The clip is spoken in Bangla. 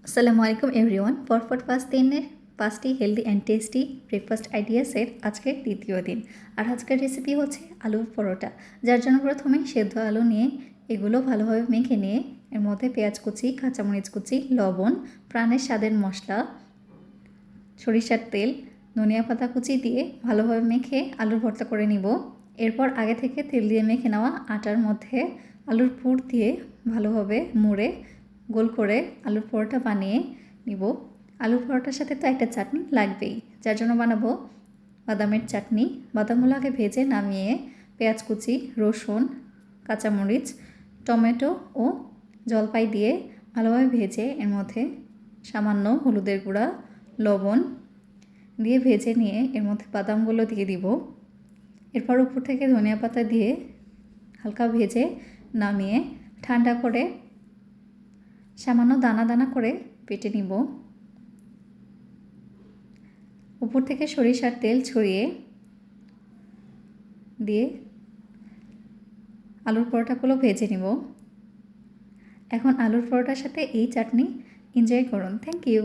আসসালামু আলাইকুম এভরিওয়ান। পরপর 5 দিনের 5টি হেলদি অ্যান্ড টেস্টি ব্রেকফাস্ট আইডিয়াসের আজকের দ্বিতীয় দিন। আর আজকের রেসিপি হচ্ছে আলুর পরোটা, যার জন্য প্রথমেই সেদ্ধ আলু নিয়ে এগুলো ভালোভাবে মেখে নিয়ে এর মধ্যে পেঁয়াজ কুচি, কাঁচামরিচ কুচি, লবণ, প্রাণের স্বাদের মশলা, সরিষার তেল, ধনিয়া পাতা কুচি দিয়ে ভালোভাবে মেখে আলুর ভর্তা করে নিব। এরপর আগে থেকে তেল দিয়ে মেখে নেওয়া আটার মধ্যে আলুর পুর দিয়ে ভালোভাবে মুড়ে গোল করে আলুর পরোটা বানিয়ে নিব। আলুর পরোটার সাথে তো একটা চাটনি লাগবেই, যার জন্য বানাবো বাদামের চাটনি। বাদামগুলো আগে ভেজে নামিয়ে পেঁয়াজ কুচি, রসুন, কাঁচামরিচ, টমেটো ও জলপাই দিয়ে ভালোভাবে ভেজে এর মধ্যে সামান্য হলুদের গুঁড়া, লবণ দিয়ে ভেজে নিয়ে এর মধ্যে বাদামগুলো দিয়ে দিব। এরপর উপর থেকে ধনিয়া পাতা দিয়ে হালকা ভেজে নামিয়ে ঠান্ডা করে সামান্য দানা দানা করে বেটে নিব। উপর থেকে সরিষার তেল ছড়িয়ে দিয়ে আলুর পরোটাগুলো ভেজে নিব। এখন আলুর পরোটার সাথে এই চাটনি এনজয় করুন। Thank you.